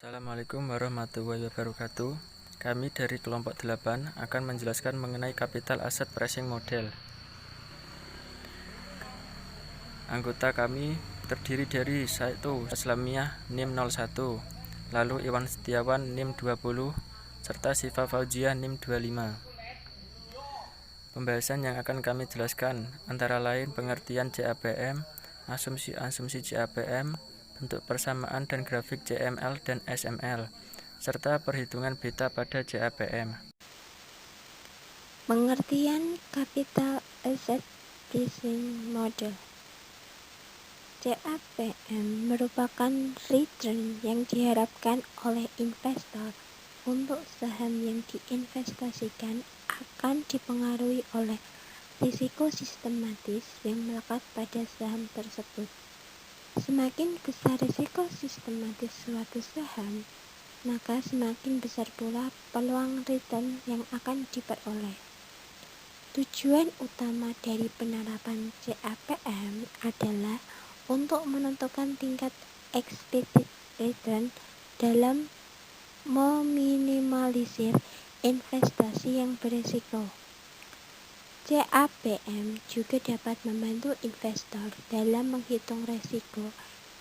Assalamualaikum warahmatullahi wabarakatuh. Kami dari kelompok 8 akan menjelaskan mengenai capital asset pricing model. Anggota kami terdiri dari Saito Aslamiah NIM 01, lalu Iwan Setiawan NIM 20, serta Siva Fauzia NIM 25. Pembahasan yang akan kami jelaskan antara lain pengertian CAPM, asumsi-asumsi CAPM, bentuk persamaan dan grafik CML dan SML, serta perhitungan beta pada CAPM. Pengertian Capital Asset Pricing Model. CAPM merupakan return yang diharapkan oleh investor untuk saham yang diinvestasikan akan dipengaruhi oleh risiko sistematis yang melekat pada saham tersebut. Semakin besar risiko sistematis suatu saham, maka semakin besar pula peluang return yang akan diperoleh. Tujuan utama dari penerapan CAPM adalah untuk menentukan tingkat expected return dalam meminimalisir investasi yang berisiko. CAPM juga dapat membantu investor dalam menghitung risiko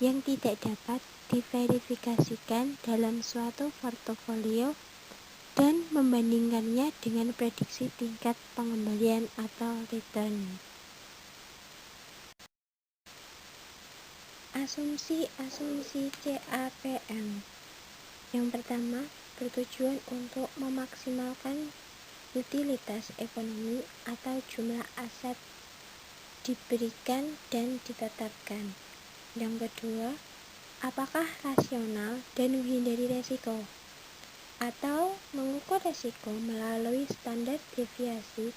yang tidak dapat diverifikasikan dalam suatu portofolio dan membandingkannya dengan prediksi tingkat pengembalian atau return. Asumsi-asumsi CAPM. Yang pertama, bertujuan untuk memaksimalkan utilitas ekonomi atau jumlah aset diberikan dan ditetapkan. Yang kedua, apakah rasional dan menghindari risiko, atau mengukur risiko melalui standar deviasi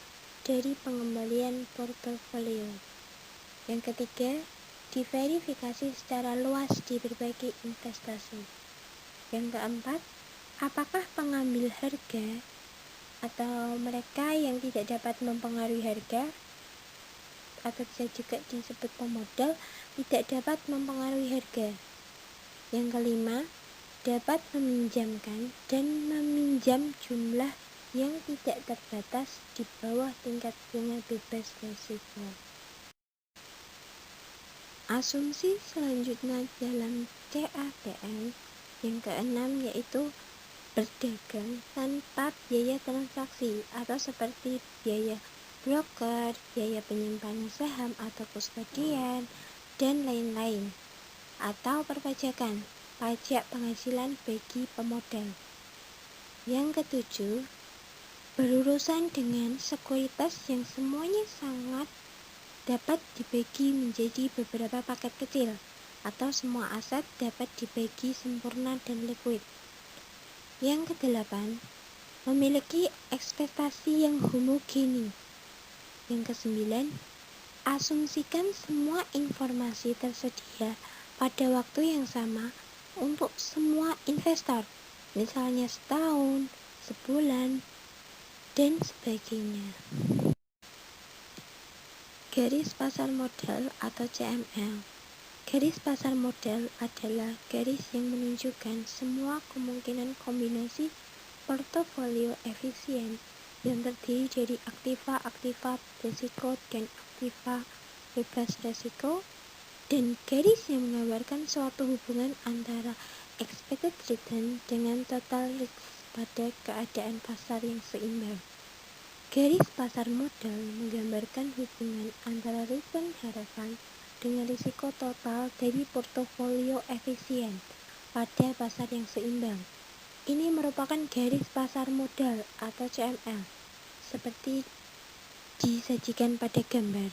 dari pengembalian portofolio. Yang ketiga, diverifikasi secara luas di berbagai investasi. Yang keempat, apakah pengambil harga atau mereka yang tidak dapat mempengaruhi harga atau bisa juga disebut pemodal tidak dapat mempengaruhi harga. Yang kelima, dapat meminjamkan dan meminjam jumlah yang tidak terbatas di bawah tingkat bunga bebas risiko. Asumsi selanjutnya dalam CAPM yang keenam yaitu berdagang tanpa biaya transaksi atau seperti biaya broker, biaya penyimpanan saham atau kustodian, dan lain-lain, atau perpajakan, pajak penghasilan bagi pemodal. Yang ketujuh, berurusan dengan sekuritas yang semuanya sangat dapat dibagi menjadi beberapa paket kecil, atau semua aset dapat dibagi sempurna dan liquid. Yang kedelapan, memiliki ekspektasi yang homogeni. Yang kesembilan, asumsikan semua informasi tersedia pada waktu yang sama untuk semua investor, misalnya setahun, sebulan, dan sebagainya. Garis pasar modal atau CML. Garis pasar modal adalah garis yang menunjukkan semua kemungkinan kombinasi portofolio efisien yang terdiri dari aktiva berisiko dan aktiva bebas risiko, dan garis yang menggambarkan suatu hubungan antara expected return dengan total risk pada keadaan pasar yang seimbang. Garis pasar modal menggambarkan hubungan antara return harapan dengan risiko total dari portofolio efisien pada pasar yang seimbang. Ini merupakan garis pasar modal atau CML, seperti disajikan pada gambar.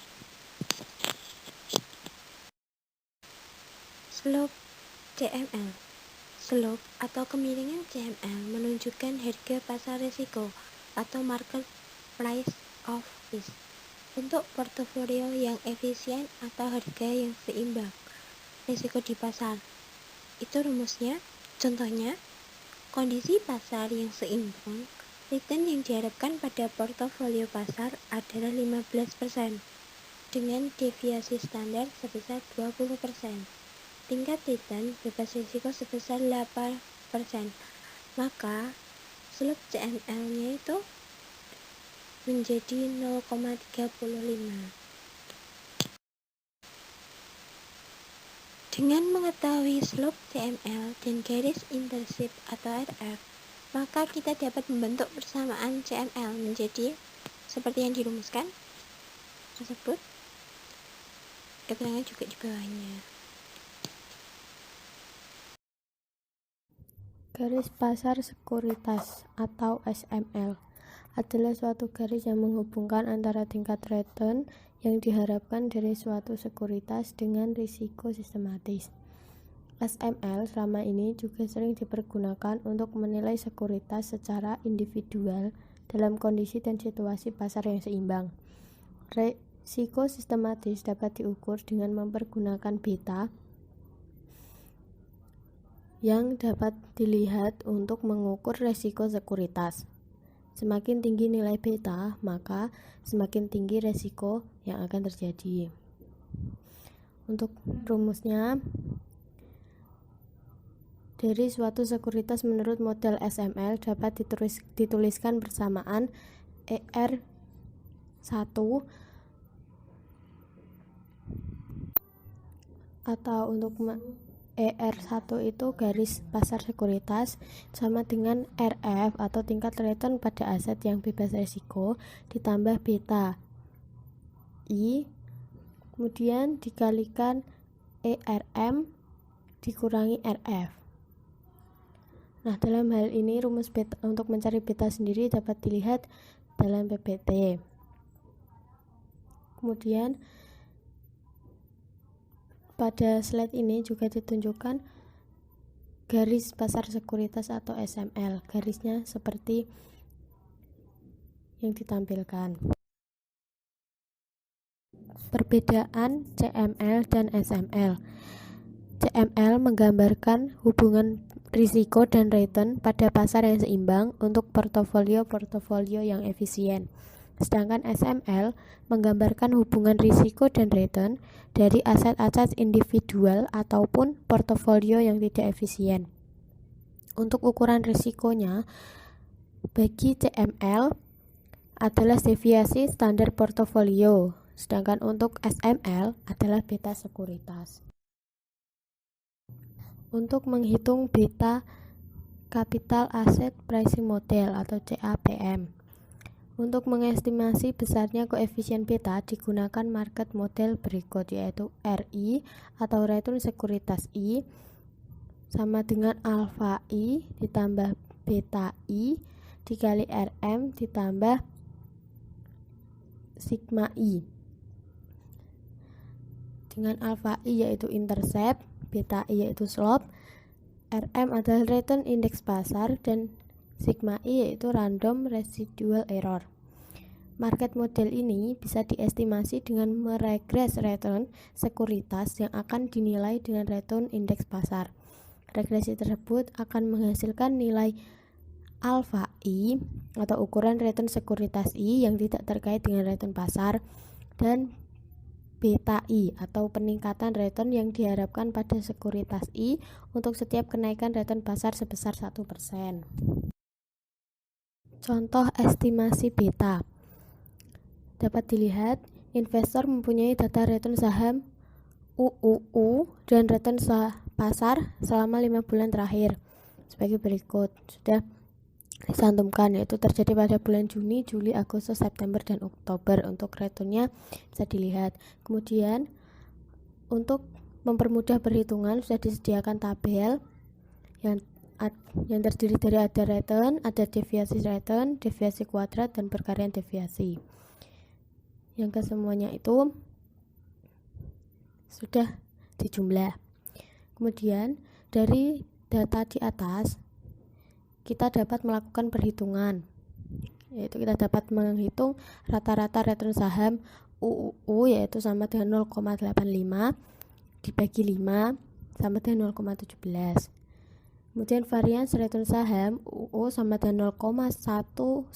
Slope CML. Slope atau kemiringan CML menunjukkan harga pasar risiko atau market price of risk untuk portofolio yang efisien atau harga yang seimbang risiko di pasar. Itu rumusnya. Contohnya, kondisi pasar yang seimbang, return yang diharapkan pada portofolio pasar adalah 15% dengan deviasi standar sebesar 20%. Tingkat return bebas risiko sebesar 8% maka slope CML-nya itu menjadi 0,35. Dengan mengetahui slope CML dan garis intercept atau RF, maka kita dapat membentuk persamaan CML menjadi seperti yang dirumuskan tersebut. Keterangan juga di bawahnya. Garis pasar sekuritas atau SML adalah suatu garis yang menghubungkan antara tingkat return yang diharapkan dari suatu sekuritas dengan risiko sistematis. SML selama ini juga sering dipergunakan untuk menilai sekuritas secara individual dalam kondisi dan situasi pasar yang seimbang. Risiko sistematis dapat diukur dengan mempergunakan beta yang dapat dilihat untuk mengukur risiko sekuritas. Semakin tinggi nilai beta, maka semakin tinggi risiko yang akan terjadi. Untuk rumusnya, dari suatu sekuritas menurut model SML dapat dituliskan bersamaan ER1 atau untuk ER1 itu garis pasar sekuritas sama dengan RF atau tingkat return pada aset yang bebas risiko ditambah beta I kemudian dikalikan ERM dikurangi RF. Nah, dalam hal ini rumus beta untuk mencari beta sendiri dapat dilihat dalam PPT. Kemudian pada slide ini juga ditunjukkan garis pasar sekuritas atau SML. Garisnya seperti yang ditampilkan. Perbedaan CML dan SML. CML menggambarkan hubungan risiko dan return pada pasar yang seimbang untuk portofolio yang efisien. Sedangkan SML menggambarkan hubungan risiko dan return dari aset-aset individual ataupun portofolio yang tidak efisien. Untuk ukuran risikonya, bagi CML adalah deviasi standar portofolio, sedangkan untuk SML adalah beta sekuritas. Untuk menghitung beta Capital Asset Pricing Model atau CAPM, untuk mengestimasi besarnya koefisien beta digunakan market model berikut, yaitu RI atau return sekuritas I sama dengan alpha I ditambah beta I dikali RM ditambah sigma I. Dengan alpha I yaitu intercept, beta I yaitu slope, RM adalah return indeks pasar, dan sigma I yaitu random residual error. Market model ini bisa diestimasi dengan meregres return sekuritas yang akan dinilai dengan return indeks pasar. Regresi tersebut akan menghasilkan nilai alpha I atau ukuran return sekuritas I yang tidak terkait dengan return pasar, dan beta I atau peningkatan return yang diharapkan pada sekuritas I untuk setiap kenaikan return pasar sebesar 1%. Contoh estimasi beta dapat dilihat, investor mempunyai data return saham UUU dan return pasar selama 5 bulan terakhir sebagai berikut. Sudah dicantumkan, yaitu terjadi pada bulan Juni, Juli, Agustus, September, dan Oktober. Untuk returnnya bisa dilihat. Kemudian untuk mempermudah perhitungan sudah disediakan tabel yang terdiri dari ada return, ada deviasi kuadrat, dan perkalian deviasi. Yang kesemuanya itu sudah dijumlah. Kemudian dari data di atas kita dapat melakukan perhitungan, yaitu kita dapat menghitung rata-rata return saham UUU yaitu sama dengan 0,85 dibagi 5 sama dengan 0,17. Kemudian varians return saham UU sama dengan 0,188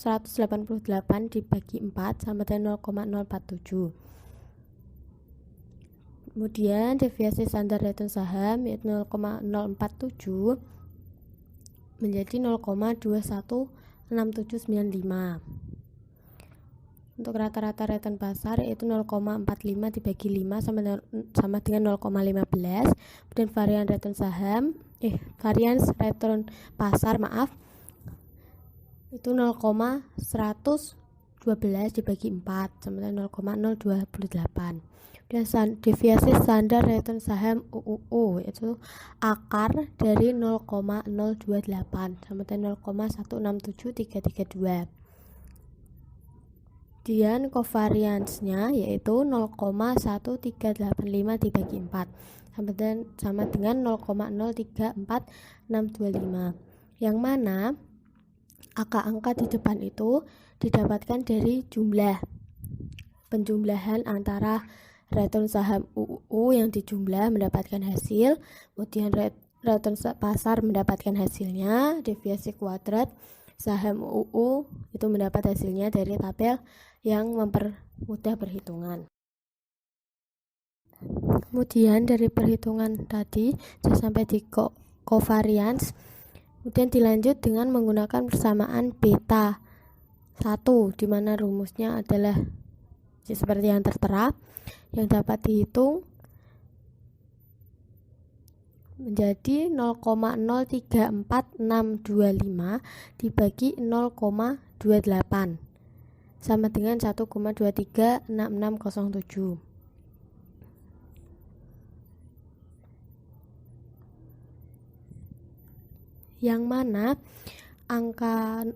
dibagi 4 sama dengan 0,047. Kemudian deviasi standar return saham yaitu 0,047 menjadi 0,216795. Untuk rata-rata return pasar yaitu 0,45 dibagi 5 sama dengan 0,15. Kemudian varians return pasar itu 0,112 dibagi 4 sama dengan 0,028. Dan deviasi standar return saham UUU itu akar dari 0,028 sama dengan 0,167332. Kemudian covariance-nya yaitu 0,1385 dibagi 4 sama dengan 0,034625, yang mana angka-angka di depan itu didapatkan dari penjumlahan antara return saham UUU yang dijumlah mendapatkan hasil, kemudian return pasar mendapatkan hasilnya, deviasi kuadrat saham UUU itu mendapat hasilnya dari tabel yang mempermudah perhitungan. Kemudian dari perhitungan tadi saya sampai di covariance, kemudian dilanjut dengan menggunakan persamaan beta 1, di mana rumusnya adalah seperti yang tertera, yang dapat dihitung menjadi 0,034625 dibagi 0,28 sama dengan 1,236607. Yang mana angka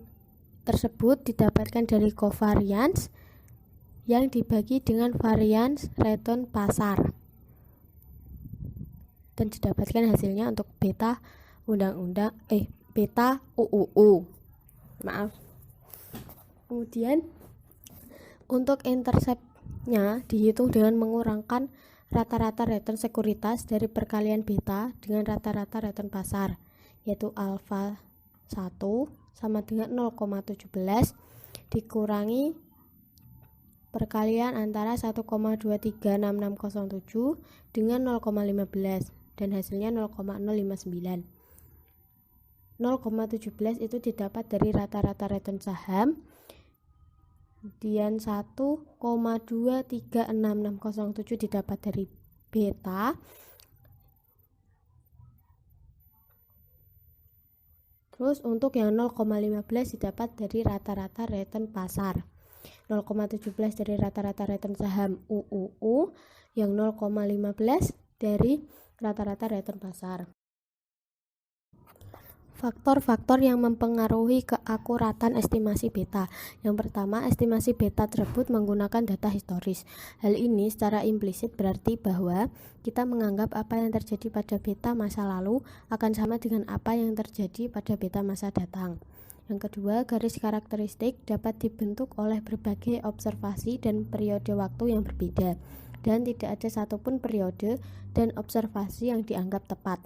tersebut didapatkan dari covariance yang dibagi dengan varians return pasar dan didapatkan hasilnya untuk beta beta UUU. Kemudian untuk intercept-nya dihitung dengan mengurangkan rata-rata return sekuritas dari perkalian beta dengan rata-rata return pasar, yaitu alfa 1 sama dengan 0,17 dikurangi perkalian antara 1,236607 dengan 0,15 dan hasilnya 0,059. 0,17 itu didapat dari rata-rata return saham, kemudian 1,236607 didapat dari beta, terus untuk yang 0,15 didapat dari rata-rata return pasar, 0,17 dari rata-rata return saham UUU, yang 0,15 dari rata-rata return pasar. Faktor-faktor yang mempengaruhi keakuratan estimasi beta. Yang pertama, estimasi beta tersebut menggunakan data historis. Hal ini secara implisit berarti bahwa kita menganggap apa yang terjadi pada beta masa lalu akan sama dengan apa yang terjadi pada beta masa datang. Yang kedua, garis karakteristik dapat dibentuk oleh berbagai observasi dan periode waktu yang berbeda, dan tidak ada satupun periode dan observasi yang dianggap tepat.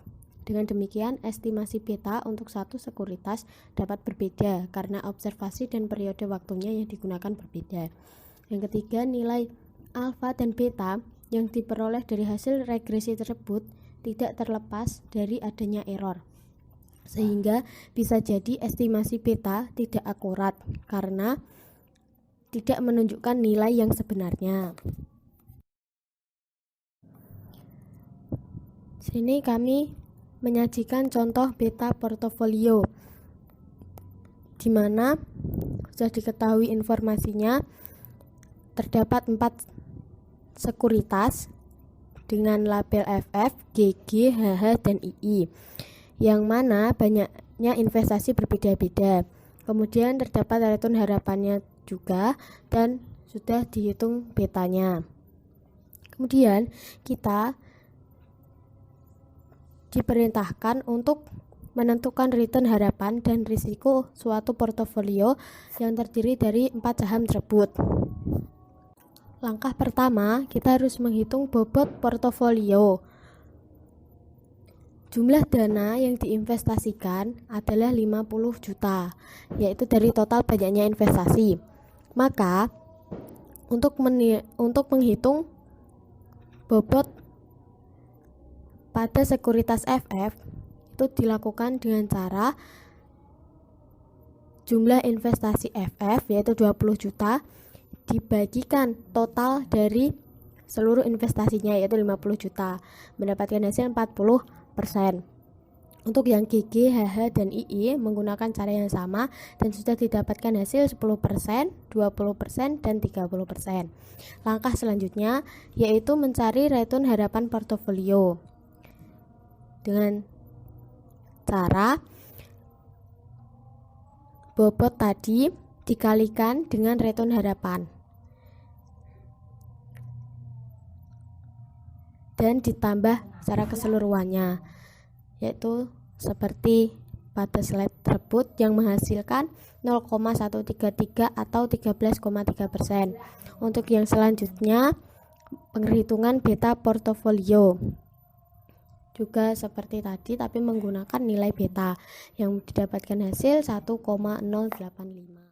Dengan demikian, estimasi beta untuk satu sekuritas dapat berbeda karena observasi dan periode waktunya yang digunakan berbeda. Yang ketiga, nilai alfa dan beta yang diperoleh dari hasil regresi tersebut tidak terlepas dari adanya error, sehingga bisa jadi estimasi beta tidak akurat karena tidak menunjukkan nilai yang sebenarnya. Sini kami menyajikan contoh beta portofolio, di mana sudah diketahui informasinya terdapat 4 sekuritas dengan label FF, GG, HH, dan II, yang mana banyaknya investasi berbeda-beda. Kemudian terdapat return harapannya juga dan sudah dihitung betanya. Kemudian kita diperintahkan untuk menentukan return harapan dan risiko suatu portofolio yang terdiri dari 4 saham tersebut. Langkah pertama, kita harus menghitung bobot portofolio. Jumlah dana yang diinvestasikan adalah 50 juta, yaitu dari total banyaknya investasi. Maka, untuk menghitung bobot pada sekuritas FF itu dilakukan dengan cara jumlah investasi FF yaitu 20 juta dibagikan total dari seluruh investasinya yaitu 50 juta, mendapatkan hasil 40%. Untuk yang GG, HH, dan II menggunakan cara yang sama dan sudah didapatkan hasil 10%, 20%, dan 30%. Langkah selanjutnya yaitu mencari return harapan portofolio dengan cara bobot tadi dikalikan dengan return harapan dan ditambah secara keseluruhannya, yaitu seperti pada slide tersebut yang menghasilkan 0,133 atau 13,3%. Untuk yang selanjutnya penghitungan beta portofolio juga seperti tadi tapi menggunakan nilai beta yang didapatkan hasil 1,085.